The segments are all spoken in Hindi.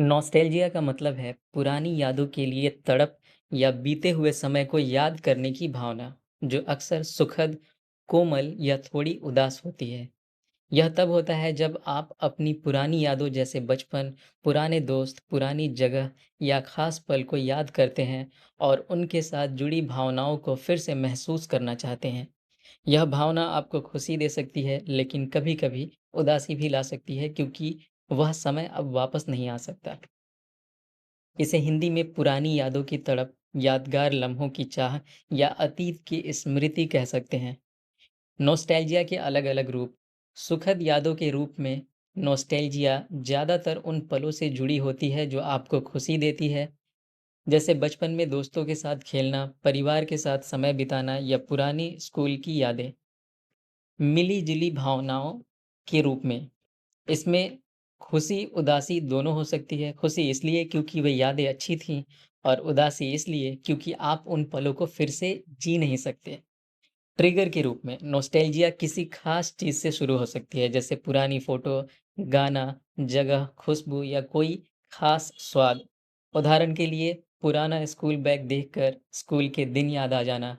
नॉस्टैल्जिया का मतलब है पुरानी यादों के लिए तड़प या बीते हुए समय को याद करने की भावना, जो अक्सर सुखद, कोमल या थोड़ी उदास होती है। यह तब होता है जब आप अपनी पुरानी यादों जैसे बचपन, पुराने दोस्त, पुरानी जगह या खास पल को याद करते हैं और उनके साथ जुड़ी भावनाओं को फिर से महसूस करना चाहते हैं। यह भावना आपको खुशी दे सकती है, लेकिन कभी-कभी उदासी भी ला सकती है क्योंकि वह समय अब वापस नहीं आ सकता। इसे हिंदी में पुरानी यादों की तड़प, यादगार लम्हों की चाह या अतीत की स्मृति कह सकते हैं। नॉस्टैल्जिया के अलग-अलग रूप। सुखद यादों के रूप में नॉस्टैल्जिया ज़्यादातर उन पलों से जुड़ी होती है जो आपको खुशी देती है, जैसे बचपन में दोस्तों के साथ खेलना, परिवार के साथ समय बिताना या पुरानी स्कूल की यादें। मिली-जुली भावनाओं के रूप में इसमें खुशी, उदासी दोनों हो सकती है। खुशी इसलिए क्योंकि वे यादें अच्छी थीं और उदासी इसलिए क्योंकि आप उन पलों को फिर से जी नहीं सकते। ट्रिगर के रूप में नॉस्टैल्जिया किसी खास चीज़ से शुरू हो सकती है, जैसे पुरानी फ़ोटो, गाना, जगह, खुशबू या कोई खास स्वाद। उदाहरण के लिए पुराना स्कूल बैग देखकर स्कूल के दिन याद आ जाना।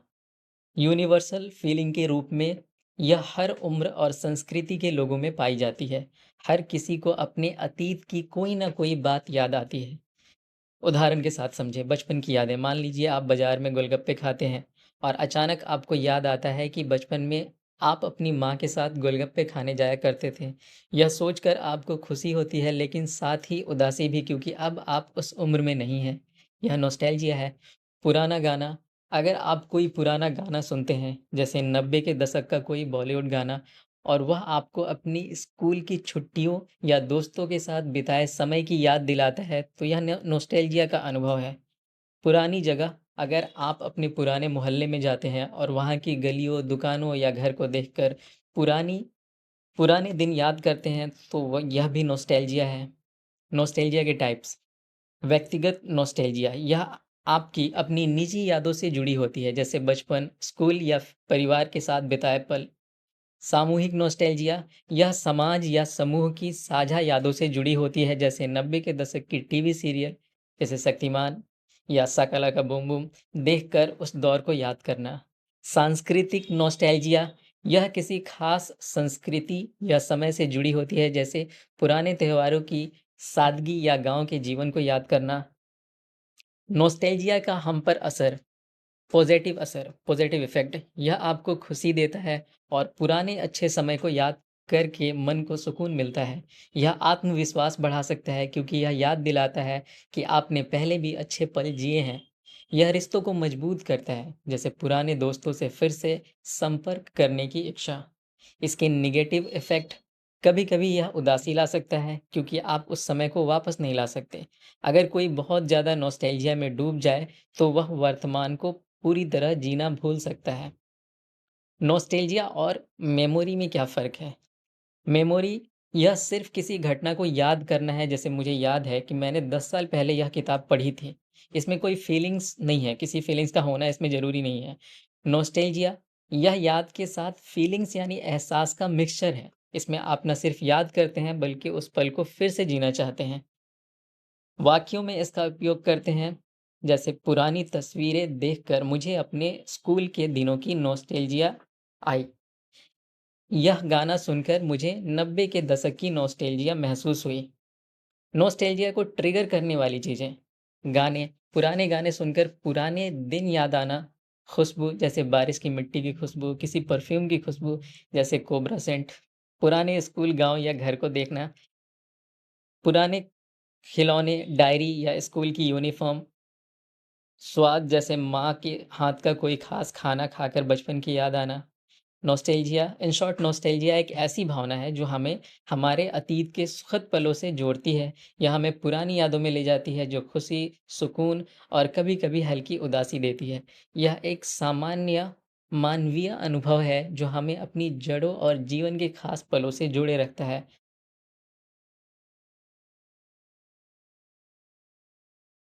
यूनिवर्सल फीलिंग के रूप में यह हर उम्र और संस्कृति के लोगों में पाई जाती है। हर किसी को अपने अतीत की कोई ना कोई बात याद आती है। उदाहरण के साथ समझें, बचपन की यादें। मान लीजिए आप बाजार में गोलगप्पे खाते हैं और अचानक आपको याद आता है कि बचपन में आप अपनी माँ के साथ गोलगप्पे खाने जाया करते थे। यह सोचकर आपको खुशी होती है, लेकिन साथ ही उदासी भी, क्योंकि अब आप उस उम्र में नहीं हैं। यह नॉस्टैल्जिया है। पुराना गाना। अगर आप कोई पुराना गाना सुनते हैं, जैसे 90 के दशक का कोई बॉलीवुड गाना, और वह आपको अपनी स्कूल की छुट्टियों या दोस्तों के साथ बिताए समय की याद दिलाता है, तो यह नॉस्टैल्जिया का अनुभव है। पुरानी जगह। अगर आप अपने पुराने मोहल्ले में जाते हैं और वहाँ की गलियों, दुकानों या घर को देखकर पुरानी पुराने दिन याद करते हैं, तो यह भी नॉस्टैल्जिया है। नॉस्टैल्जिया के टाइप्स। व्यक्तिगत नॉस्टैल्जिया, यह आपकी अपनी निजी यादों से जुड़ी होती है, जैसे बचपन, स्कूल या परिवार के साथ बिताए पल। सामूहिक नॉस्टैल्जिया, यह समाज या समूह की साझा यादों से जुड़ी होती है, जैसे 90 के दशक की टीवी सीरियल, जैसे शक्तिमान या शाका लाका बूम बूम देखकर उस दौर को याद करना। सांस्कृतिक नॉस्टैल्जिया, यह किसी खास संस्कृति या समय से जुड़ी होती है, जैसे पुराने त्योहारों की सादगी या गांव के जीवन को याद करना। नॉस्टैल्जिया का हम पर असर। असर, पॉजिटिव इफ़ेक्ट, यह आपको खुशी देता है और पुराने अच्छे समय को याद करके मन को सुकून मिलता है। यह आत्मविश्वास बढ़ा सकता है क्योंकि यह याद दिलाता है कि आपने पहले भी अच्छे पल जिए हैं। यह रिश्तों को मजबूत करता है, जैसे पुराने दोस्तों से फिर से संपर्क करने की इच्छा। इसके नेगेटिव इफ़ेक्ट। कभी-कभी यह उदासी ला सकता है क्योंकि आप उस समय को वापस नहीं ला सकते। अगर कोई बहुत ज़्यादा नॉस्टैल्जिया में डूब जाए, तो वह वर्तमान को पूरी तरह जीना भूल सकता है। नॉस्टैल्जिया और मेमोरी में क्या फ़र्क है? मेमोरी, यह सिर्फ़ किसी घटना को याद करना है, जैसे मुझे याद है कि मैंने 10 साल पहले यह किताब पढ़ी थी। इसमें कोई फीलिंग्स नहीं है, किसी फीलिंग्स का होना इसमें ज़रूरी नहीं है। नॉस्टैल्जिया, यह याद के साथ फीलिंग्स यानी एहसास का मिक्सचर है। इसमें आप न सिर्फ़ याद करते हैं, बल्कि उस पल को फिर से जीना चाहते हैं। वाक्यों में इसका उपयोग करते हैं, जैसे पुरानी तस्वीरें देखकर मुझे अपने स्कूल के दिनों की नॉस्टैल्जिया आई। यह गाना सुनकर मुझे 90 के दशक की नॉस्टैल्जिया महसूस हुई। नॉस्टैल्जिया को ट्रिगर करने वाली चीज़ें। गाने, पुराने गाने सुनकर पुराने दिन याद आना। खुशबू, जैसे बारिश की मिट्टी की खुशबू, किसी परफ्यूम की खुशबू, जैसे कोबरा सेंट। पुराने स्कूल, गाँव या घर को देखना। पुराने खिलौने, डायरी या स्कूल की यूनिफ़ॉर्म। स्वाद, जैसे माँ के हाथ का कोई ख़ास खाना खाकर बचपन की याद आना। नॉस्टैल्जिया, इन शॉर्ट, नॉस्टैल्जिया एक ऐसी भावना है जो हमें हमारे अतीत के सुखद पलों से जोड़ती है। यह हमें पुरानी यादों में ले जाती है, जो खुशी, सुकून और कभी-कभी हल्की उदासी देती है। यह एक सामान्य मानवीय अनुभव है जो हमें अपनी जड़ों और जीवन के खास पलों से जोड़े रखता है।